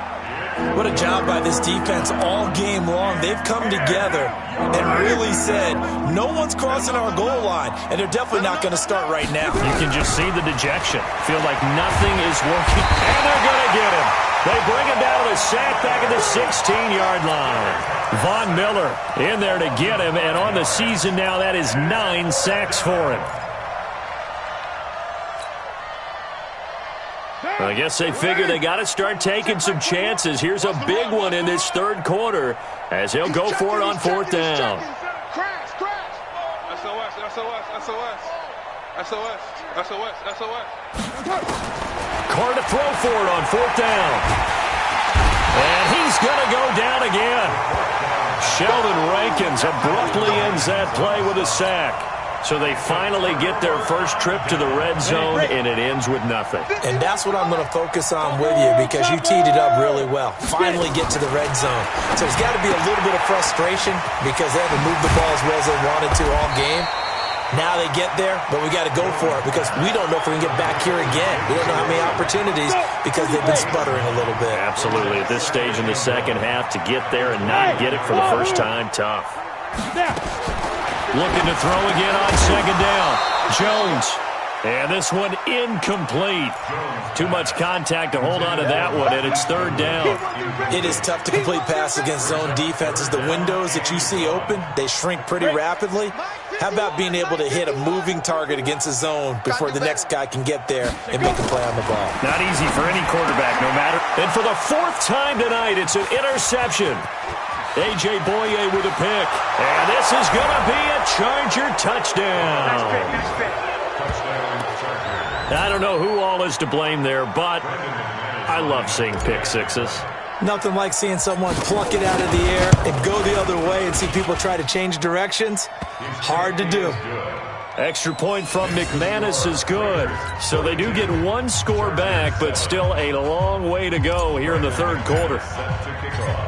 D: What a job by this defense all game long. They've come together and really said, no one's crossing our goal line, and they're definitely not going to start right now.
C: You can just see the dejection. Feel like nothing is working, and they're going to get him. They bring him down to the sack back at the 16-yard line. Von Miller in there to get him, and on the season now, that is 9 sacks for him. I guess they figure they got to start taking some chances. Here's a big one in this 3rd quarter as he'll go for it on 4th down.
H: SOS, SOS, SOS. SOS, SOS, SOS.
C: Carr to throw for it on 4th down. And he's going to go down again. Sheldon Rankins abruptly ends that play with a sack. So they finally get their first trip to the red zone, and it ends with nothing.
D: And that's what I'm going to focus on with you, because you teed it up really well. Finally get to the red zone. So there's got to be a little bit of frustration because they haven't moved the ball as well as they wanted to all game. Now they get there, but we got to go for it because we don't know if we can get back here again. We don't know how many opportunities because they've been sputtering a little bit.
C: Absolutely. At this stage in the second half, to get there and not get it for the first time, tough. Looking to throw again on 2nd down. Jones. And this one incomplete. Too much contact to hold on to that one, and it's 3rd down.
D: It is tough to complete passes against zone defenses. The windows that you see open, they shrink pretty rapidly. How about being able to hit a moving target against a zone before the next guy can get there and make a play on the ball?
C: Not easy for any quarterback, no matter. And for the 4th time tonight, it's an interception. A.J. Boye with a pick. And this is going to be a Charger touchdown. I don't know who all is to blame there, but I love seeing pick sixes.
D: Nothing like seeing someone pluck it out of the air and go the other way and see people try to change directions. Hard to do.
C: Extra point from McManus is good. So they do get 1 score back, but still a long way to go here in the 3rd quarter.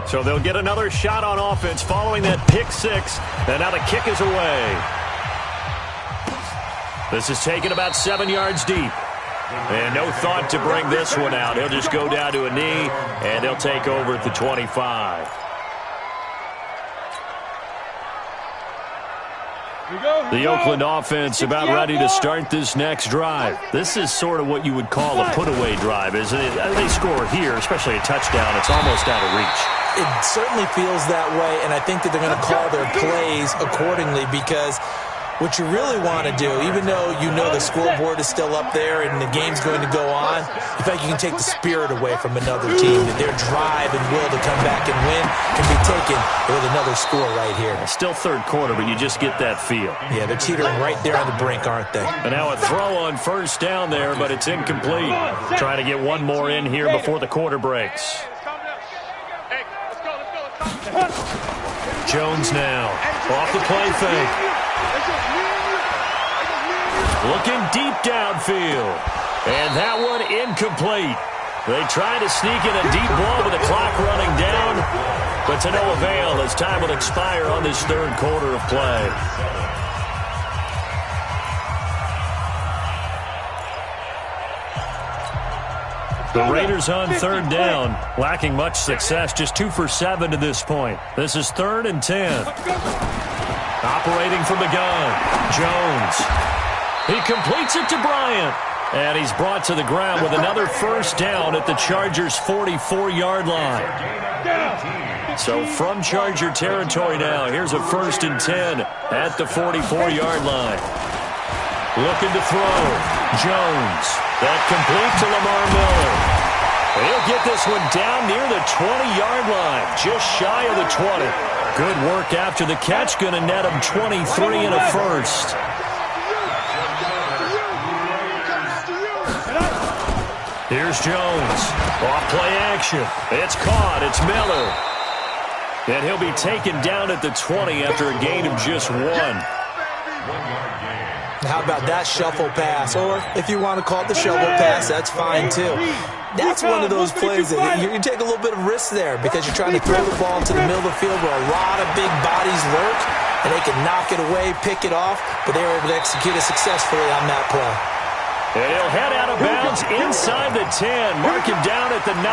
C: So they'll get another shot on offense following that pick 6. And now the kick is away. This is taken about 7 yards deep. And no thought to bring this one out. He'll just go down to a knee, and they'll take over at the 25. The Oakland offense about ready to start this next drive. This is sort of what you would call a put-away drive, isn't it? They score here, especially a touchdown. It's almost out of reach.
D: It certainly feels that way, and I think that they're going to call their plays accordingly because what you really want to do, even though you know the scoreboard is still up there and the game's going to go on, you think you can take the spirit away from another team, that their drive and will to come back and win can be taken with another score right here.
C: Still 3rd quarter, but you just get that feel.
D: Yeah, they're teetering right there on the brink, aren't they?
C: And now a throw on 1st down there, but it's incomplete. Trying to get one more in here before the quarter breaks. Jones now off the play fake. Looking deep downfield. And that one incomplete. They try to sneak in a deep ball with the clock running down, but to no avail as time will expire on this 3rd quarter of play. The Raiders on 3rd down, lacking much success, just 2 for 7 to this point. This is 3rd and 10. Operating from the gun, Jones. He completes it to Bryant. And he's brought to the ground with another 1st down at the Chargers' 44-yard line. So from Charger territory now, here's a 1st and 10 at the 44-yard line. Looking to throw. Jones. That complete to Lamar Miller. And he'll get this one down near the 20-yard line, just shy of the 20. Good work after the catch, going to net him 23 and a first. Here's Jones. Off play action. It's caught. It's Miller. And he'll be taken down at the 20 after a gain of just 1.
D: How about that shuffle pass? Or if you want to call it the shovel pass, that's fine too. That's one of those plays that you take a little bit of risk there because you're trying to throw the ball to the middle of the field where a lot of big bodies lurk, and they can knock it away, pick it off, but they were able to execute it successfully on that play.
C: And he'll head out of bounds inside the 10, mark him down at the 9.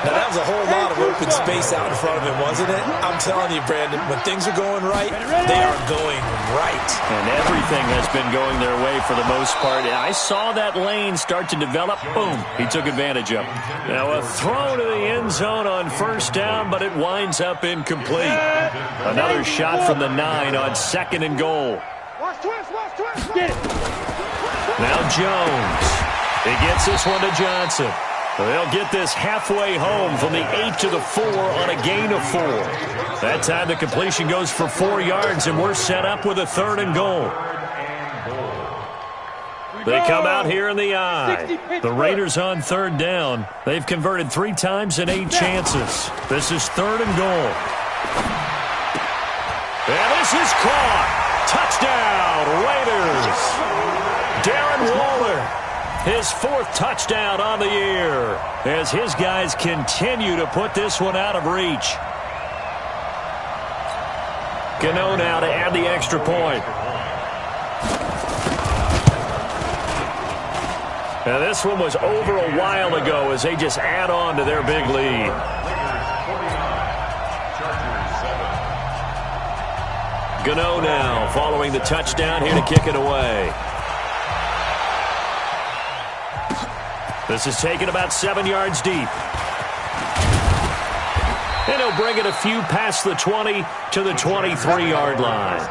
D: Now, that was a whole lot of open space out in front of him, wasn't it? I'm telling you, Brandon, when things are going right, they are going right.
C: And everything has been going their way for the most part. I saw that lane start to develop. Boom. He took advantage of it. Now, a throw to the end zone on first down, but it winds up incomplete. Another shot from the 9 on 2nd and goal.
E: Get it.
C: Now Jones. He gets this one to Johnson. They'll get this halfway home from the 8 to the 4 on a gain of 4. That time the completion goes for 4 yards, and we're set up with a 3rd and goal. They come out here in the eye. The Raiders on 3rd down. They've converted 3 times in 8 chances. This is 3rd and goal. And this is caught. Touchdown, Raiders. Darren Waller. His 4th touchdown on the year as his guys continue to put this one out of reach. Gano now to add the extra point. Now this one was over a while ago as they just add on to their big lead. Gano now following the touchdown here to kick it away. This is taken about 7 yards deep. And he'll bring it a few past the 20 to the 23-yard line.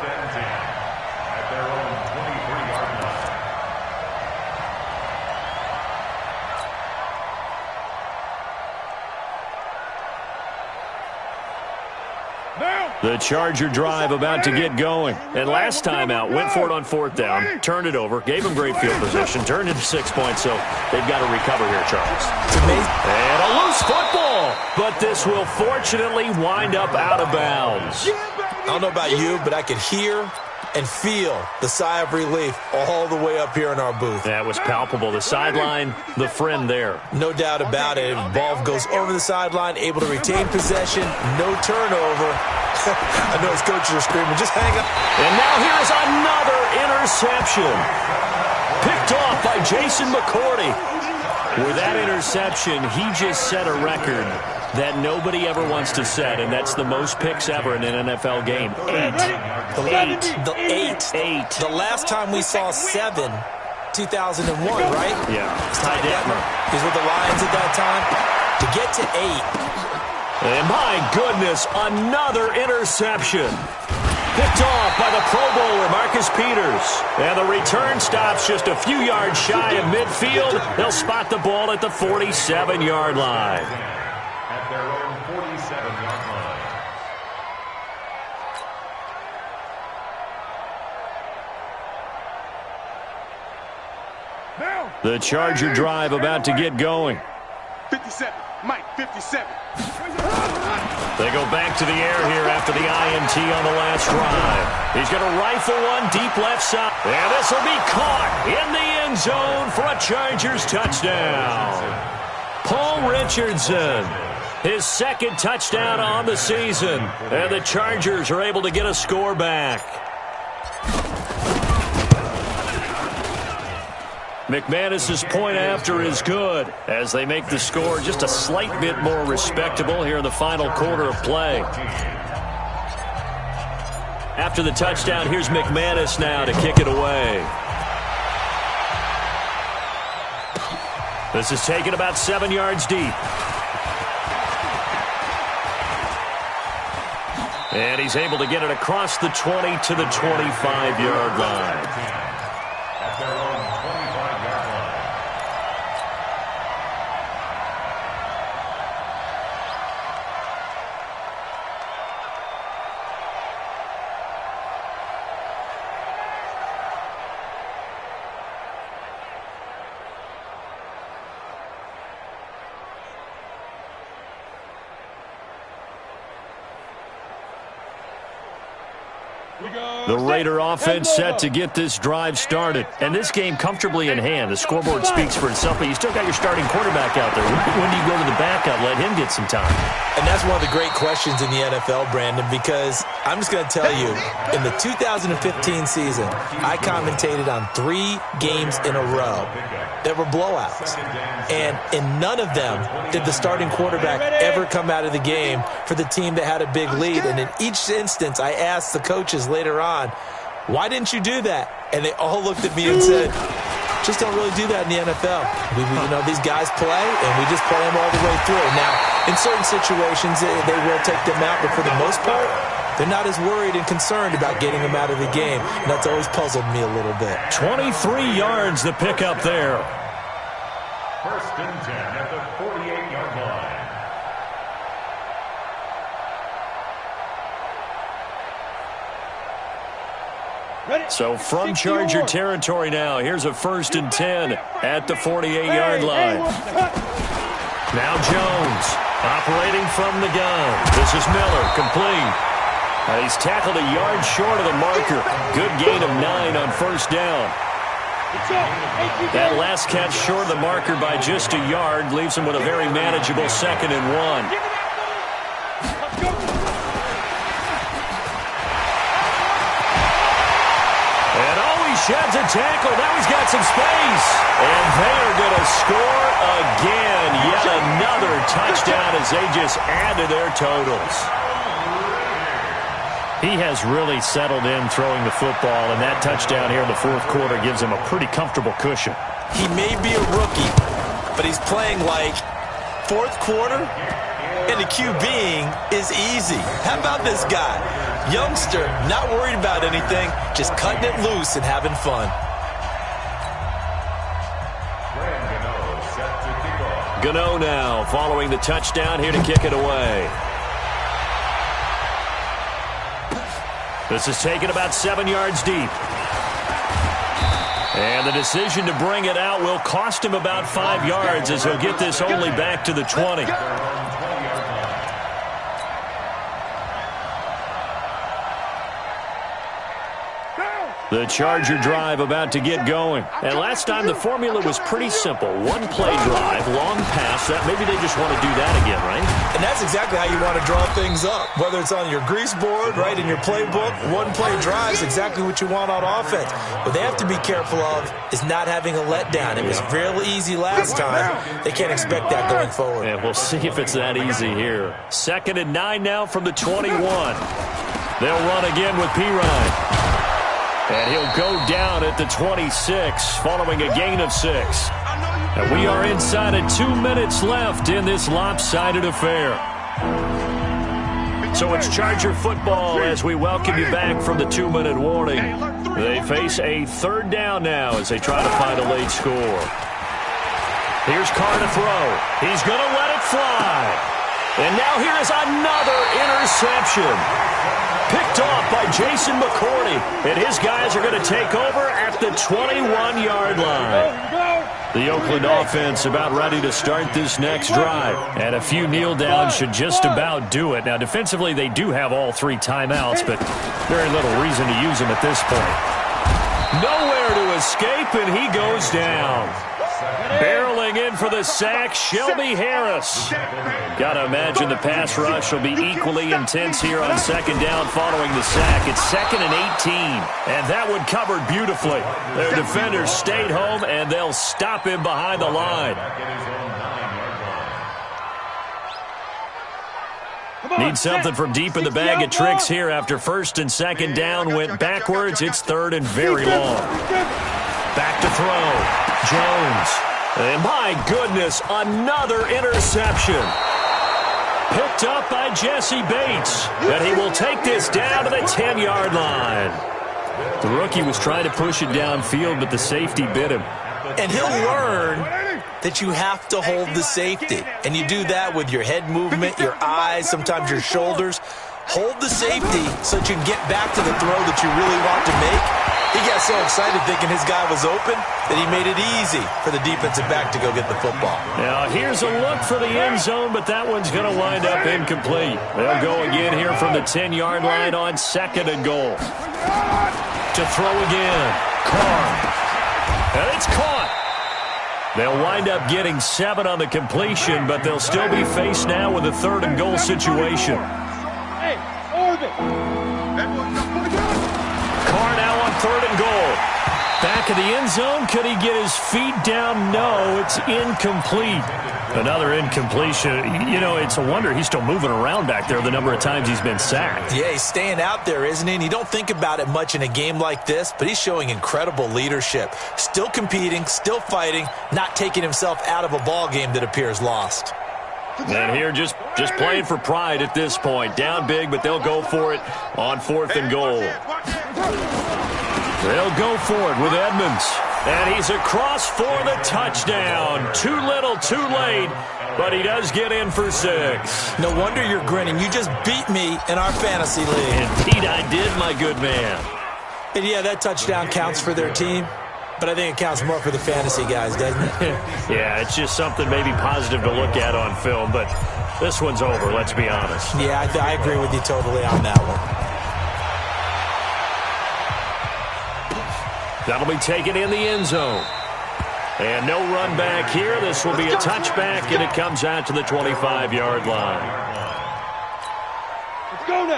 C: The Charger drive about to get going. And last time out, went for it on 4th down, turned it over, gave them great field position, turned into 6 points, so they've got to recover here, Charles.
D: It's amazing.
C: And a loose football, but this will fortunately wind up out of bounds.
D: I don't know about you, but I could hear and feel the sigh of relief all the way up here in our booth.
C: That was palpable. The sideline, the friend there.
D: No doubt about it. Ball goes over the sideline, able to retain possession, no turnover. I know his coaches are screaming, just hang up.
C: And now here's another interception. Picked off by Jason McCourty. With that interception, he just set a record that nobody ever wants to set, and that's the most picks ever in an NFL game. 8.
D: The last time we saw 7, 2001, right?
C: Yeah.
D: Ty Detmer. He's with the Lions at that time. To get to 8.
C: And my goodness, another interception. Picked off by the Pro Bowler, Marcus Peters. And the return stops just a few yards shy of midfield. They'll spot the ball at the 47-yard line.
F: At their own 47-yard line.
C: The Charger drive about to get going.
G: 57, Mike, 57.
C: They go back to the air here after the INT on the last drive. He's going to rifle one deep left side. And this will be caught in the end zone for a Chargers touchdown. Paul Richardson, his 2nd touchdown on the season. And the Chargers are able to get a score back. McManus's point after is good as they make the score just a slight bit more respectable here in the final quarter of play. After the touchdown, here's McManus now to kick it away. This is taken about 7 yards deep. And he's able to get it across the 20 to the 25-yard line.
F: At their own 25-yard line.
C: The Raider offense set to get this drive started. And this game comfortably in hand. The scoreboard speaks for itself, but you still got your starting quarterback out there. When do you go to the backup, let him get some time?
D: And that's one of the great questions in the NFL, Brandon, because I'm just going to tell you, in the 2015 season, I commentated on 3 games in a row that were blowouts. And in none of them did the starting quarterback ever come out of the game for the team that had a big lead. And in each instance, I asked the coaches later on, why didn't you do that? And they all looked at me and said, just don't really do that in the NFL. These guys play, and we just play them all the way through. Now, in certain situations, they will take them out, but for the most part, they're not as worried and concerned about getting them out of the game. And that's always puzzled me a little bit.
C: 23 yards the pickup there.
F: First and 10 at the 48-yard line.
C: So from Charger territory now, here's a 1st and 10 at the 48-yard line. Now Jones operating from the gun. This is Miller, complete. He's tackled a yard short of the marker. Good gain of 9 on 1st down. That last catch short of the marker by just a yard leaves him with a very manageable 2nd and 1. Sheds a tackle. Now he's got some space. And they are going to score again. Yet another touchdown as they just add to their totals. He has really settled in throwing the football, and that touchdown here in the 4th quarter gives him a pretty comfortable cushion.
D: He may be a rookie, but he's playing like 4th quarter, and the QBing is easy. How about this guy? Youngster, not worried about anything, just cutting it loose and having fun.
C: Gano now following the touchdown here to kick it away. This is taken about 7 yards deep. And the decision to bring it out will cost him about 5 yards as he'll get this only back to the 20. The Charger drive about to get going. And last time the formula was pretty simple. 1-play drive, long pass. That maybe they just want to do that again, right?
D: And that's exactly how you want to draw things up. Whether it's on your grease board, right, in your playbook, 1-play drive is exactly what you want on offense. What they have to be careful of is not having a letdown. It was real easy last time. They can't expect that going forward.
C: Yeah, we'll see if it's that easy here. 2nd and 9 now from the 21. They'll run again with Pirine. And he'll go down at the 26 following a gain of 6. And we are inside of 2 minutes left in this lopsided affair. So it's Charger football as we welcome you back from the 2-minute warning. They face a 3rd down now as they try to find a late score. Here's Carr to throw. He's going to let it fly. And now here is another interception. Picked off by Jason McCourty. And his guys are going to take over at the 21-yard line. The Oakland offense about ready to start this next drive. And a few kneel downs should just about do it. Now, defensively, they do have all 3 timeouts, but very little reason to use them at this point. Nowhere to escape, and he goes down. Barreling in for the sack, Shelby Harris. Got to imagine the pass rush will be equally intense here on 2nd down following the sack. It's 2nd and 18, and that one covered beautifully. Their defenders stayed home, and they'll stop him behind the line. Need something from deep in the bag of tricks here after 1st and 2nd down went backwards. It's 3rd and very long. Back to throw. Jones. And my goodness, another interception. Picked up by Jesse Bates. And he will take this down to the 10-yard line. The rookie was trying to push it downfield, but the safety bit him.
D: And he'll learn that you have to hold the safety. And you do that with your head movement, your eyes, sometimes your shoulders. Hold the safety so that you can get back to the throw that you really want to make. He got so excited thinking his guy was open that he made it easy for the defensive back to go get the football.
C: Now, here's a look for the end zone, but that one's going to wind up incomplete. They'll go again here from the 10-yard line on 2nd and goal. To throw again. Carr. And it's caught. They'll wind up getting 7 on the completion, but they'll still be faced now with a 3rd and goal situation.
E: Hey, orbit.
C: Carr now on 3rd and goal. Back of the end zone. Could he get his feet down? No, it's incomplete. Another incompletion. You know, it's a wonder he's still moving around back there the number of times he's been sacked.
D: Yeah, he's staying out there, isn't he? And you don't think about it much in a game like this, but he's showing incredible leadership. Still competing, still fighting, not taking himself out of a ball game that appears lost.
C: And here just playing for pride at this point. Down big, but they'll go for it on 4th and goal. They'll go for it with Edmonds. And he's across for the touchdown. Too little, too late, but he does get in for 6.
D: No wonder you're grinning. You just beat me in our fantasy league.
C: Indeed I did, my good man.
D: And yeah, that touchdown counts for their team, but I think it counts more for the fantasy guys, doesn't it?
C: Yeah, it's just something maybe positive to look at on film, but this one's over, let's be honest.
D: Yeah, I agree with you totally on that one.
C: That'll be taken in the end zone. And no run back here. This will be a touchback, and it comes out to the 25-yard line.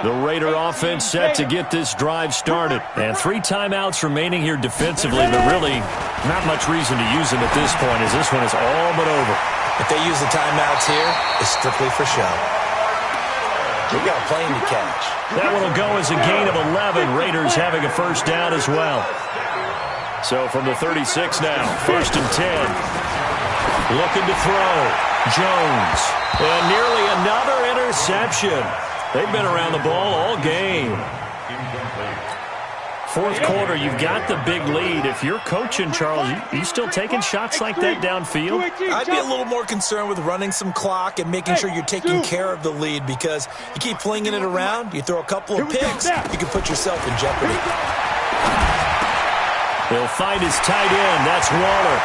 C: The Raider offense set to get this drive started. And 3 timeouts remaining here defensively, but really not much reason to use them at this point, as this one is all but over.
D: If they use the timeouts here, it's strictly for show. We got a plane to catch.
C: That one will go as a gain of 11. Raiders having a first down as well. So from the 36 now, 1st and 10. Looking to throw. Jones. And nearly another interception. They've been around the ball all game. 4th quarter, you've got the big lead. If you're coaching, Charles, you still taking shots like that downfield?
D: I'd be a little more concerned with running some clock and making sure you're taking care of the lead, because you keep flinging it around, you throw a couple of picks, you can put yourself in jeopardy.
C: He'll find his tight end. That's Waller.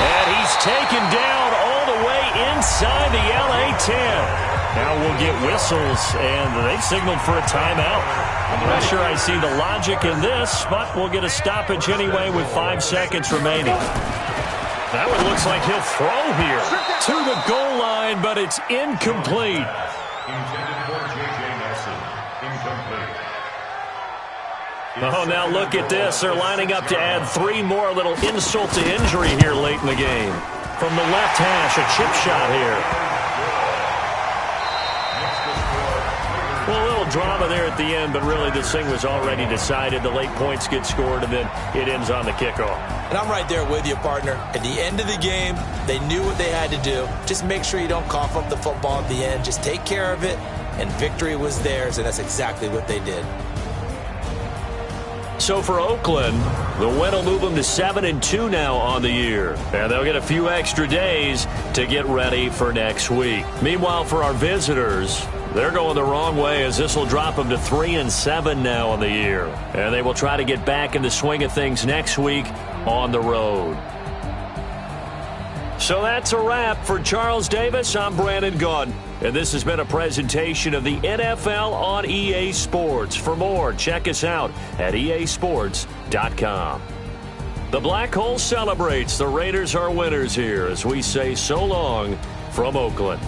C: And he's taken down all the way inside the LA 10. Now we'll get whistles, and they've signaled for a timeout. I'm not sure I see the logic in this, but we'll get a stoppage anyway with 5 seconds remaining. That one looks like he'll throw here to the goal line, but it's incomplete. Oh, now look at this. They're lining up to add 3 more. A little insult to injury here late in the game. From the left hash, a chip shot here. Well, a little drama there at the end, but really this thing was already decided. The late points get scored, and then it ends on the kickoff.
D: And I'm right there with you, partner. At the end of the game, they knew what they had to do. Just make sure you don't cough up the football at the end. Just take care of it, and victory was theirs, and that's exactly what they did.
C: So for Oakland, the win will move them to 7-2 now on the year. And they'll get a few extra days to get ready for next week. Meanwhile, for our visitors, they're going the wrong way, as this will drop them to 3-7 now on the year. And they will try to get back in the swing of things next week on the road. So that's a wrap. For Charles Davis, I'm Brandon Gunn. And this has been a presentation of the NFL on EA Sports. For more, check us out at easports.com. The Black Hole celebrates. The Raiders are winners here as we say so long from Oakland.